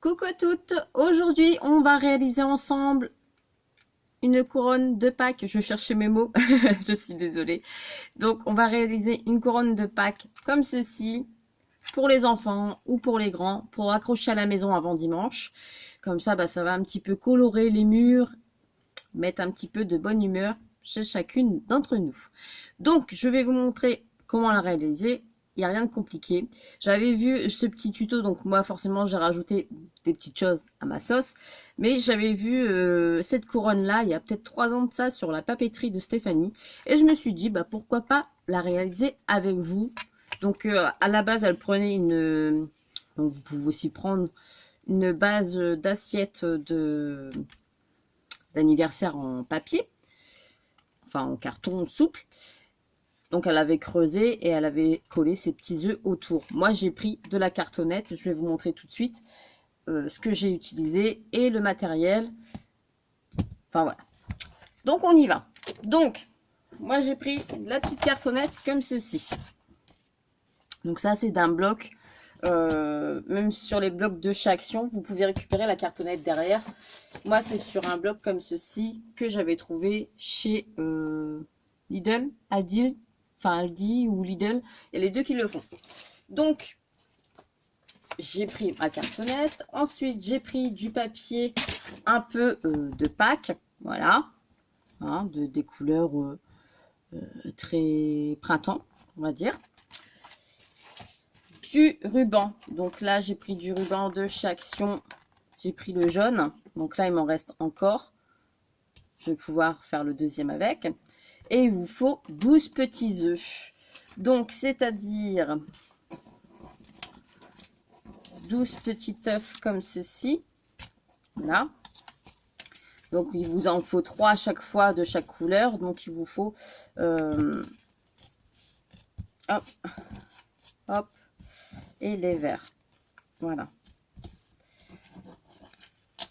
Coucou à toutes, aujourd'hui on va réaliser ensemble une couronne de Pâques. Je cherchais mes mots, je suis désolée. Donc on va réaliser une couronne de Pâques comme ceci, pour les enfants ou pour les grands, pour accrocher à la maison avant dimanche. Comme ça, ça va un petit peu colorer les murs, mettre un petit peu de bonne humeur chez chacune d'entre nous. Donc je vais vous montrer comment la réaliser. Il n'y a rien de compliqué. J'avais vu ce petit tuto, donc moi forcément j'ai rajouté des petites choses à ma sauce. Mais j'avais vu cette couronne-là il y a peut-être 3 ans de ça sur la papeterie de Stéphanie. Et je me suis dit, pourquoi pas la réaliser avec vous. Donc à la base, elle prenait une... donc vous pouvez aussi prendre une base d'assiette d'anniversaire en papier. Enfin en carton souple. Donc elle avait creusé et elle avait collé ses petits œufs autour. Moi j'ai pris de la cartonnette, je vais vous montrer tout de suite ce que j'ai utilisé et le matériel. Enfin voilà. Donc on y va. Donc moi j'ai pris la petite cartonnette comme ceci. Donc ça c'est d'un bloc. Même sur les blocs de chez Action, vous pouvez récupérer la cartonnette derrière. Moi c'est sur un bloc comme ceci que j'avais trouvé chez Lidl, Aldi ou Lidl, il y a les deux qui le font. Donc, j'ai pris ma cartonnette. Ensuite, j'ai pris du papier un peu de Pâques. Voilà. Hein, des couleurs très printemps, on va dire. Du ruban. Donc là, j'ai pris du ruban de chez Action. J'ai pris le jaune. Donc là, il m'en reste encore. Je vais pouvoir faire le deuxième avec. Et il vous faut 12 petits œufs. Donc, c'est-à-dire 12 petits œufs comme ceci. Voilà. Donc, il vous en faut 3 à chaque fois de chaque couleur. Donc, il vous faut... hop. Hop. Et les verts. Voilà.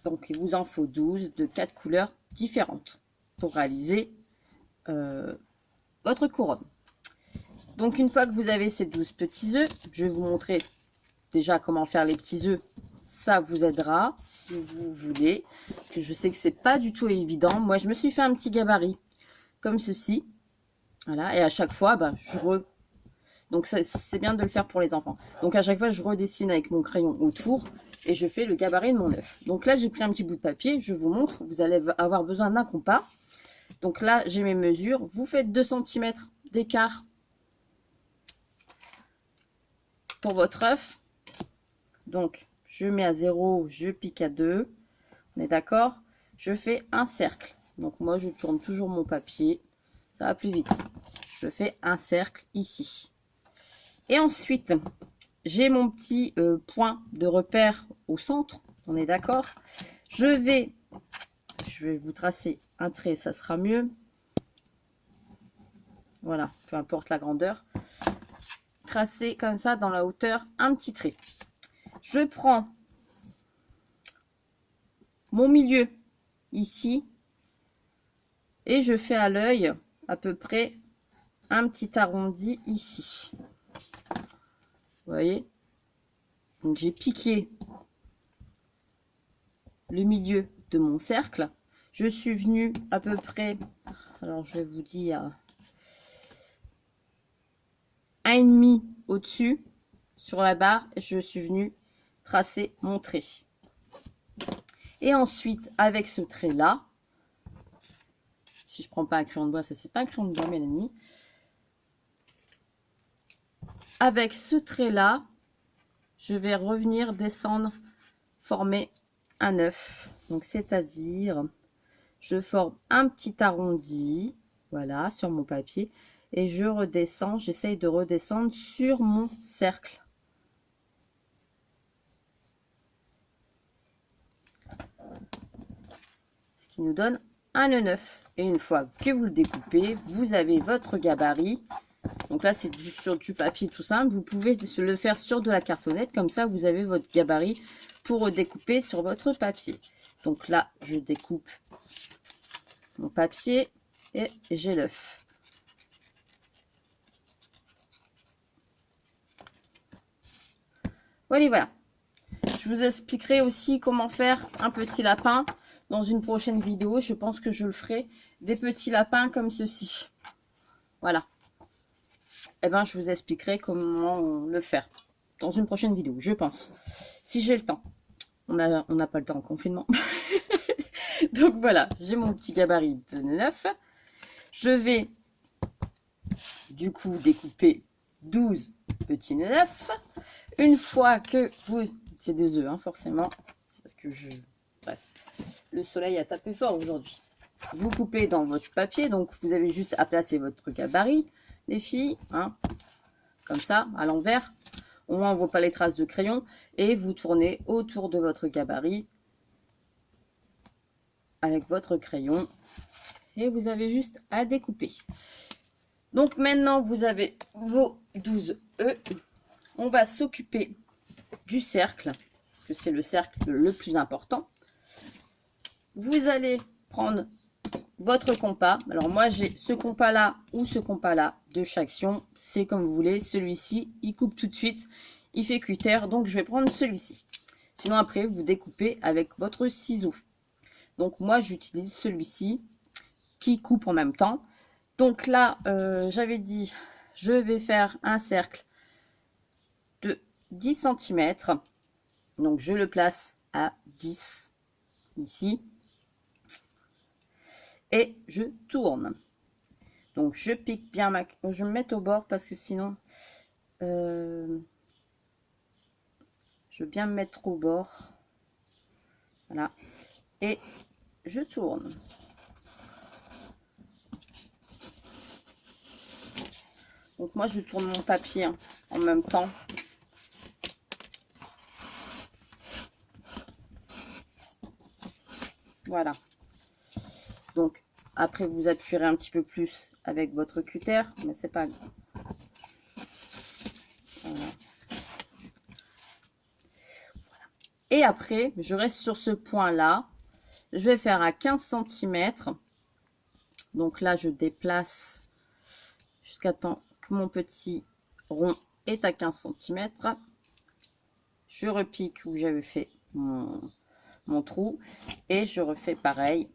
Donc, il vous en faut 12 de 4 couleurs différentes pour réaliser votre couronne. Donc une fois que vous avez ces 12 petits œufs, je vais vous montrer déjà comment faire les petits œufs. Ça vous aidera si vous voulez, parce que je sais que c'est pas du tout évident. Moi je me suis fait un petit gabarit comme ceci, voilà, et à chaque fois donc c'est bien de le faire pour les enfants. Donc à chaque fois je redessine avec mon crayon autour et je fais le gabarit de mon œuf. Donc là j'ai pris un petit bout de papier, je vous montre, vous allez avoir besoin d'un compas. Donc là j'ai mes mesures, vous faites 2 cm d'écart pour votre œuf. Donc je mets à 0, je pique à 2, on est d'accord. Je fais un cercle, donc moi je tourne toujours mon papier, ça va plus vite. Je fais un cercle ici et ensuite j'ai mon petit point de repère au centre, on est d'accord. Je vais vous tracer un trait, ça sera mieux. Voilà, peu importe la grandeur. Tracer comme ça dans la hauteur un petit trait. Je prends mon milieu ici et je fais à l'œil à peu près un petit arrondi ici. Vous voyez? Donc j'ai piqué le milieu de mon cercle. Je suis venue à peu près, alors je vais vous dire, 1,5 au-dessus sur la barre et je suis venue tracer mon trait. Et ensuite, avec ce trait-là, si je prends pas un crayon de bois, ça c'est pas un crayon de bois, Mélanie. Avec ce trait-là, je vais revenir descendre, former un œuf. Donc, c'est-à-dire, je forme un petit arrondi, voilà, sur mon papier. Et je redescends, j'essaye de redescendre sur mon cercle. Ce qui nous donne un nœud neuf. Et une fois que vous le découpez, vous avez votre gabarit. Donc là, c'est sur du papier tout simple. Vous pouvez le faire sur de la cartonnette. Comme ça, vous avez votre gabarit pour découper sur votre papier. Donc là, je découpe mon papier et j'ai l'œuf. Voilà, voilà. Je vous expliquerai aussi comment faire un petit lapin dans une prochaine vidéo. Je pense que je le ferai. Des petits lapins comme ceci. Voilà. Eh ben, je vous expliquerai comment le faire dans une prochaine vidéo, je pense. Si j'ai le temps. On n'a pas le temps en confinement. Donc voilà, j'ai mon petit gabarit de 9. Je vais du coup découper 12 petits 9. Une fois que vous... C'est des œufs, hein, forcément. C'est parce que je... Bref, le soleil a tapé fort aujourd'hui. Vous coupez dans votre papier, donc vous avez juste à placer votre gabarit, les filles, hein, comme ça, à l'envers. Au moins, on ne voit pas les traces de crayon. Et vous tournez autour de votre gabarit avec votre crayon. Et vous avez juste à découper. Donc maintenant, vous avez vos 12 œufs. On va s'occuper du cercle, parce que c'est le cercle le plus important. Vous allez prendre votre compas. Alors moi, j'ai ce compas-là ou ce compas-là de chaque action. C'est comme vous voulez. Celui-ci, il coupe tout de suite. Il fait cutter, donc je vais prendre celui-ci. Sinon, après, vous découpez avec votre ciseau. Donc moi, j'utilise celui-ci qui coupe en même temps. Donc là, j'avais dit, je vais faire un cercle de 10 cm. Donc je le place à 10 ici. Et je tourne. Donc je pique bien ma... Je vais me mettre au bord parce que sinon... je veux bien me mettre au bord. Voilà. Et je tourne. Donc moi je tourne mon papier hein, en même temps. Voilà. Donc après vous appuierez un petit peu plus avec votre cutter, mais c'est pas grave. Voilà. Et après, je reste sur ce point là. Je vais faire à 15 cm. Donc là, je déplace jusqu'à temps que mon petit rond est à 15 cm. Je repique où j'avais fait mon trou. Et je refais pareil.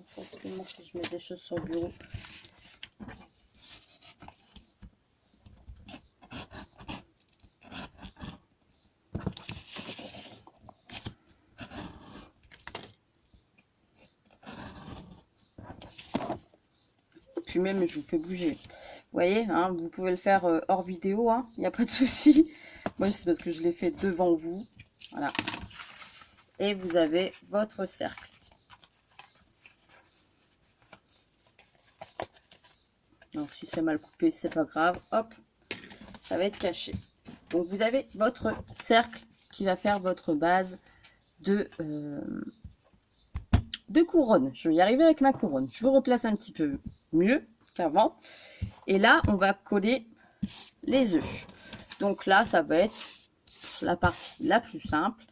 Forcément, si je mets des choses sur le bureau. Puis même, je vous fais bouger. Vous voyez, hein, vous pouvez le faire hors vidéo, hein, il n'y a pas de souci. Moi, c'est parce que je l'ai fait devant vous. Voilà. Et vous avez votre cercle. Donc, si c'est mal coupé, c'est pas grave. Hop, ça va être caché. Donc, vous avez votre cercle qui va faire votre base de couronne. Je vais y arriver avec ma couronne. Je vous replace un petit peu mieux qu'avant. Et là, on va coller les œufs. Donc là, ça va être la partie la plus simple.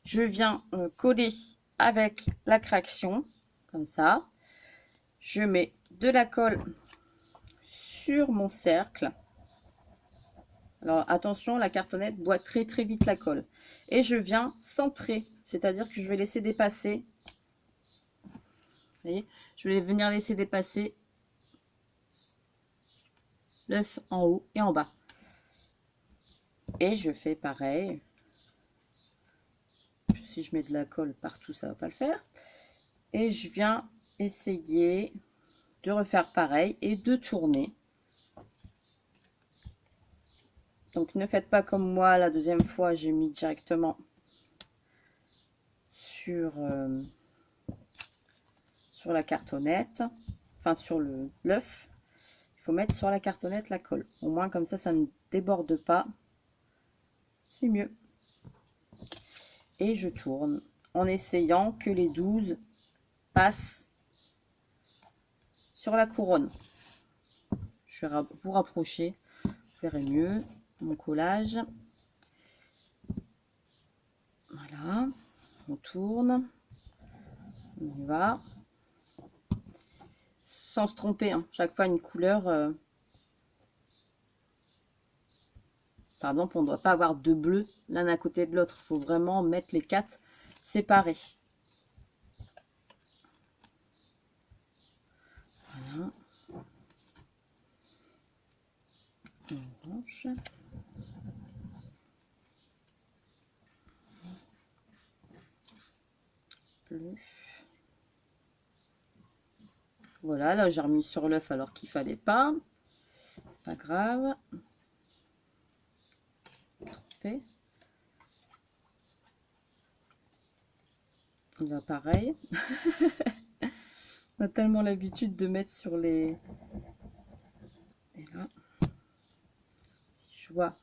Je viens coller avec la craction, comme ça. Je mets de la colle sur mon cercle. Alors attention, la cartonnette boit très très vite la colle. Et je viens centrer, c'est-à-dire que je vais laisser dépasser. Vous voyez, je vais venir laisser dépasser l'œuf en haut et en bas. Et je fais pareil. Si je mets de la colle partout, ça va pas le faire. Et je viens essayer de refaire pareil et de tourner. Donc ne faites pas comme moi, la deuxième fois j'ai mis directement sur la cartonnette, enfin sur l'œuf. Il faut mettre sur la cartonnette la colle. Au moins comme ça ne déborde pas. C'est mieux. Et je tourne en essayant que les 12 passent sur la couronne. Je vais vous rapprocher, vous verrez mieux mon collage. Voilà, on tourne. On y va. Sans se tromper, hein. Chaque fois une couleur. Par exemple, on ne doit pas avoir deux bleus l'un à côté de l'autre. Il faut vraiment mettre les 4 séparés. Voilà. Orange. Bleu. Voilà, là j'ai remis sur l'œuf alors qu'il fallait pas. C'est pas grave. Trompé. Là pareil. On a tellement l'habitude de mettre sur les... Et là, si je vois.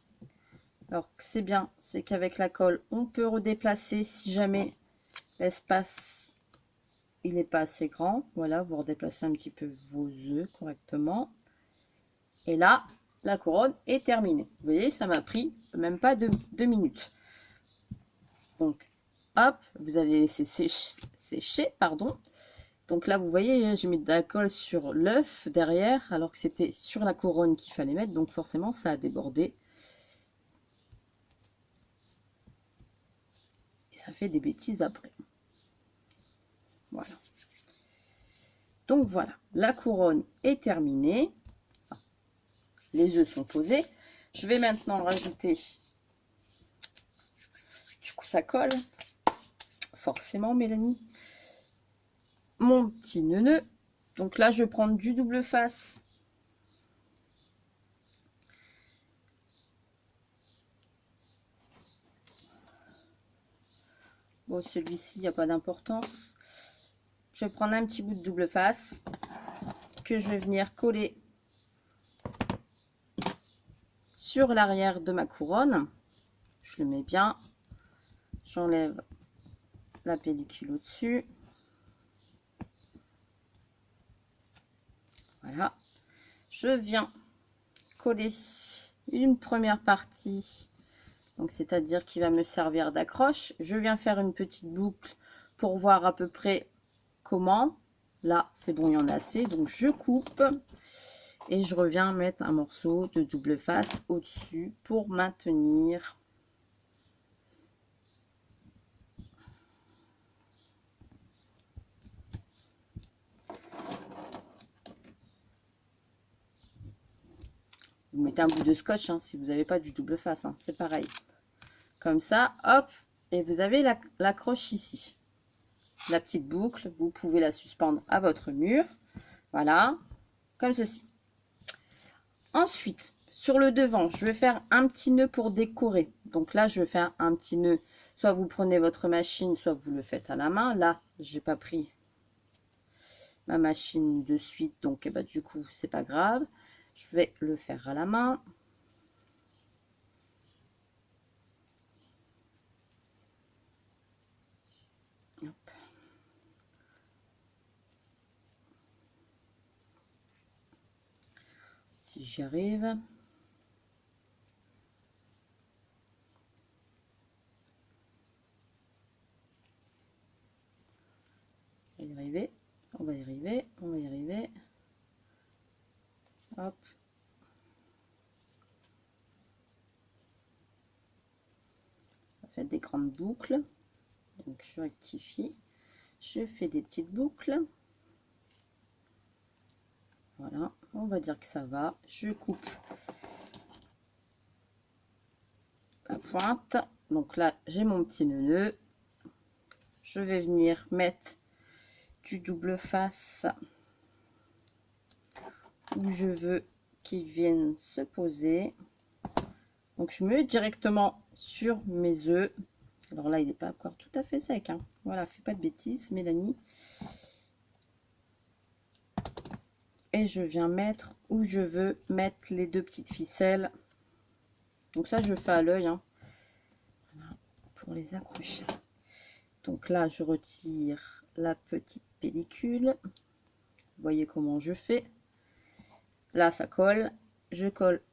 Alors c'est bien, c'est qu'avec la colle, on peut redéplacer si jamais l'espace il n'est pas assez grand. Voilà, vous redéplacez un petit peu vos œufs correctement. Et là, la couronne est terminée. Vous voyez, ça m'a pris même pas 2 minutes. Donc, hop, vous allez laisser sécher, pardon. Donc là, vous voyez, j'ai mis de la colle sur l'œuf derrière, alors que c'était sur la couronne qu'il fallait mettre. Donc forcément, ça a débordé. Et ça fait des bêtises après. Voilà. Donc voilà, la couronne est terminée. Enfin, les œufs sont posés. Je vais maintenant rajouter. Du coup, ça colle. Forcément, Mélanie. Mon petit nœud. Donc là, je vais prendre du double face. Bon, celui-ci, il n'y a pas d'importance. Je vais prendre un petit bout de double face que je vais venir coller sur l'arrière de ma couronne. Je le mets bien. J'enlève la pellicule au-dessus. Voilà. Je viens coller une première partie. Donc, c'est-à-dire qu'il va me servir d'accroche. Je viens faire une petite boucle pour voir à peu près comment. Là, c'est bon, il y en a assez. Donc, je coupe. Et je reviens mettre un morceau de double face au-dessus pour maintenir. Vous mettez un bout de scotch hein, si vous n'avez pas du double face. Hein, c'est pareil. Comme ça, hop. Et vous avez l'accroche ici. La petite boucle, vous pouvez la suspendre à votre mur. Voilà. Comme ceci. Ensuite, sur le devant, je vais faire un petit nœud pour décorer. Donc là, je vais faire un petit nœud. Soit vous prenez votre machine, soit vous le faites à la main. Là, j'ai pas pris ma machine de suite, donc bah, du coup, c'est pas grave. Je vais le faire à la main. Hop. Si j'y arrive. On va y arriver, on va y arriver, on va y arriver. Hop. Ça fait des grandes boucles. Donc je rectifie. Je fais des petites boucles. Voilà, on va dire que ça va. Je coupe la pointe. Donc là, j'ai mon petit nœud. Je vais venir mettre du double face où je veux qu'il vienne se poser. Donc je mets directement sur mes œufs. Alors là, il n'est pas encore tout à fait sec. Hein. Voilà, fais pas de bêtises, Mélanie. Et je viens mettre où je veux mettre les deux petites ficelles. Donc ça, je fais à l'œil hein, voilà, pour les accrocher. Donc là, je retire la petite pellicule. Vous voyez comment je fais. Là, ça colle. Je colle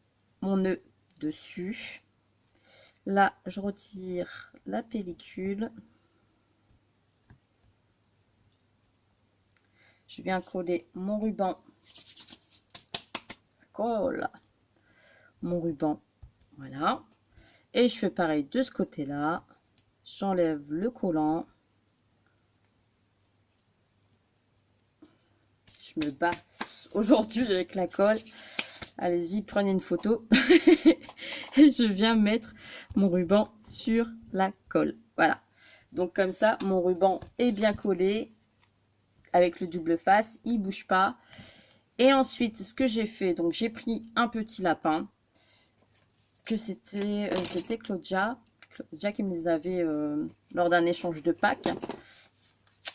mon nœud dessus. Là, je retire la pellicule. Je viens coller mon ruban. Colle mon ruban. Voilà. Et je fais pareil de ce côté-là. J'enlève le collant. Je me bats aujourd'hui avec la colle. Allez-y, prenez une photo. Et je viens mettre mon ruban sur la colle. Voilà. Donc comme ça, mon ruban est bien collé. Avec le double face, il ne bouge pas. Et ensuite, ce que j'ai fait, donc j'ai pris un petit lapin. Que c'était Claudia qui me les avait lors d'un échange de Pâques.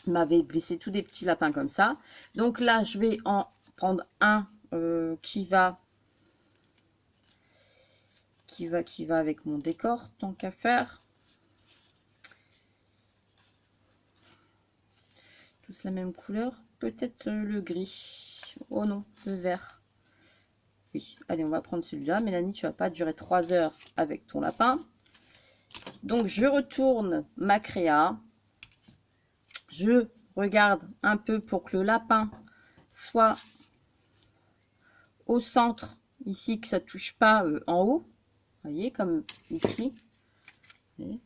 M'avait glissé tous des petits lapins comme ça. Donc là, je vais en prendre un qui va avec mon décor, tant qu'à faire. Tous la même couleur, peut-être le gris. Oh non, le vert. Oui, allez, on va prendre celui-là. Mélanie, tu vas pas durer 3 heures avec ton lapin. Donc, je retourne ma créa. Je regarde un peu pour que le lapin soit au centre, ici, que ça touche pas en haut. Vous voyez, comme ici. Il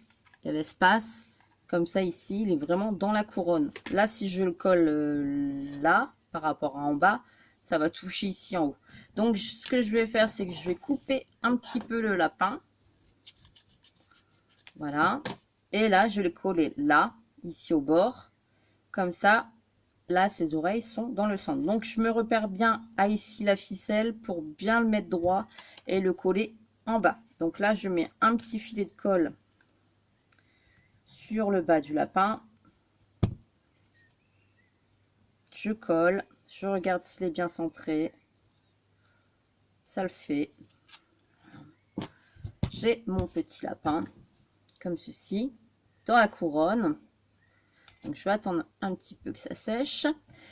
y a l'espace. Comme ça, ici, il est vraiment dans la couronne. Là, si je le colle là, par rapport à en bas, ça va toucher ici en haut. Donc, ce que je vais faire, c'est que je vais couper un petit peu le lapin. Voilà. Et là, je vais le coller là, ici au bord. Comme ça, là, ses oreilles sont dans le centre. Donc, je me repère bien à ici la ficelle pour bien le mettre droit et le coller en bas. Donc là, je mets un petit filet de colle sur le bas du lapin. Je colle. Je regarde s'il est bien centré. Ça le fait. J'ai mon petit lapin, comme ceci, dans la couronne. Donc, je vais attendre un petit peu que ça sèche.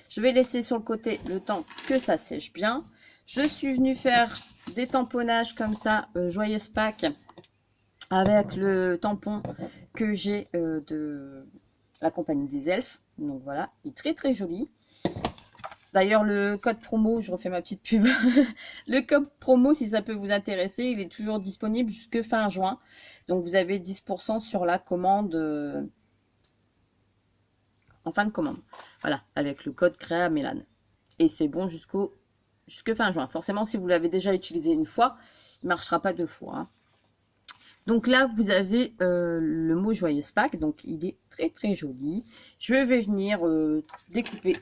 Je vais laisser sur le côté le temps que ça sèche bien. Je suis venue faire des tamponnages comme ça, Joyeuse Pâques, avec le tampon que j'ai de la compagnie des elfes. Donc voilà, il est très très joli. D'ailleurs, le code promo, je refais ma petite pub. Le code promo, si ça peut vous intéresser, il est toujours disponible jusque fin juin. Donc, vous avez 10% sur la commande en fin de commande. Voilà, avec le code Créa Mélane. Et c'est bon jusque fin juin. Forcément, si vous l'avez déjà utilisé une fois, il ne marchera pas 2 fois. Hein. Donc là, vous avez le mot Joyeuse Pâques. Donc, il est très très joli. Je vais venir découper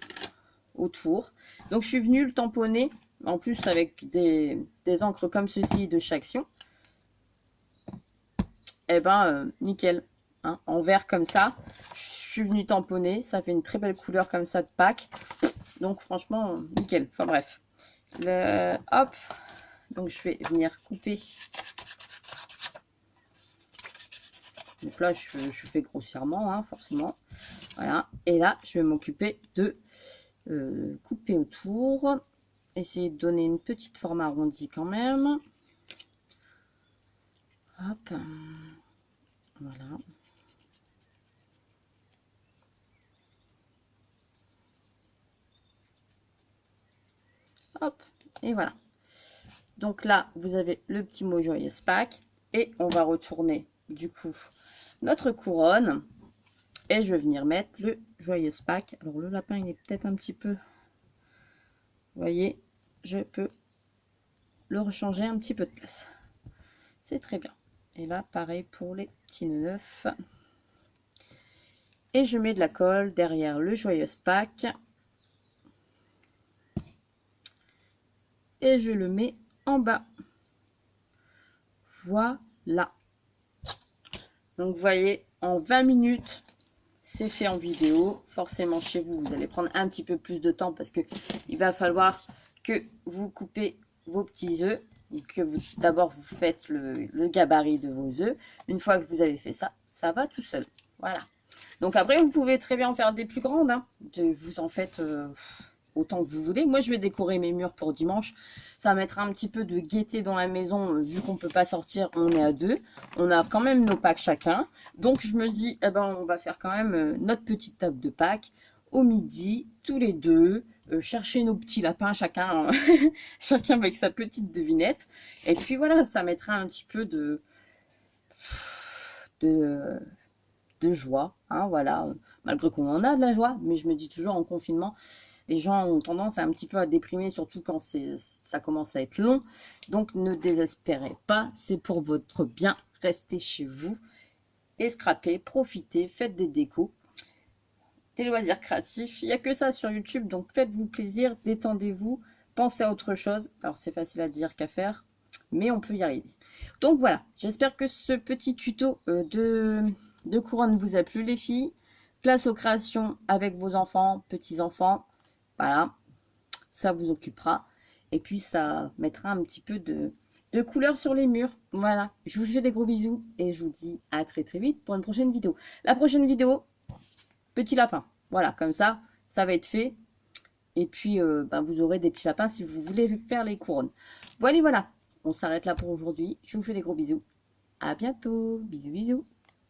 autour. Donc je suis venue le tamponner en plus avec des encres comme ceci de chaque action. Et ben nickel, hein, en vert comme ça. Je suis venue tamponner, ça fait une très belle couleur comme ça de Pâques. Donc franchement nickel. Enfin bref, hop. Donc je vais venir couper. Donc là je fais grossièrement, hein, forcément. Voilà. Et là je vais m'occuper de couper autour, essayer de donner une petite forme arrondie quand même. Hop, voilà. Hop, et voilà. Donc là, vous avez le petit mot Joyeuse Pâques et on va retourner du coup notre couronne. Et je vais venir mettre le Joyeuse Pâques. Alors le lapin, il est peut-être un petit peu... Vous voyez, je peux le rechanger un petit peu de place. C'est très bien. Et là, pareil pour les petits nœuds neufs. Et je mets de la colle derrière le Joyeuse Pâques. Et je le mets en bas. Voilà. Donc, vous voyez, en 20 minutes... C'est fait en vidéo. Forcément, chez vous, vous allez prendre un petit peu plus de temps parce que il va falloir que vous coupez vos petits œufs. Que d'abord, vous faites le gabarit de vos œufs. Une fois que vous avez fait ça, ça va tout seul. Voilà. Donc après, vous pouvez très bien en faire des plus grandes. Hein. Vous en faites autant que vous voulez. Moi, je vais décorer mes murs pour dimanche. Ça mettra un petit peu de gaieté dans la maison. Vu qu'on ne peut pas sortir, on est à 2. On a quand même nos Pâques chacun. Donc, je me dis, eh ben, on va faire quand même notre petite table de Pâques. au midi, tous les deux, chercher nos petits lapins, chacun, chacun avec sa petite devinette. Et puis voilà, ça mettra un petit peu de joie, hein, voilà, malgré qu'on en a de la joie, mais je me dis toujours en confinement, les gens ont tendance à un petit peu à déprimer, surtout quand ça commence à être long, donc ne désespérez pas, c'est pour votre bien, restez chez vous, et scrapez, profitez, faites des décos, des loisirs créatifs, il n'y a que ça sur YouTube, donc faites-vous plaisir, détendez-vous, pensez à autre chose, alors c'est facile à dire qu'à faire, mais on peut y arriver. Donc voilà, j'espère que ce petit tuto de couronne vous a plu les filles. Place aux créations avec vos enfants, petits-enfants. Voilà, ça vous occupera. Et puis ça mettra un petit peu de couleur sur les murs. Voilà, je vous fais des gros bisous et je vous dis à très très vite pour une prochaine vidéo. La prochaine vidéo, petit lapin. Voilà, comme ça va être fait. Et puis vous aurez des petits lapins si vous voulez faire les couronnes. Voilà, voilà. On s'arrête là pour aujourd'hui. Je vous fais des gros bisous. À bientôt. Bisous, bisous.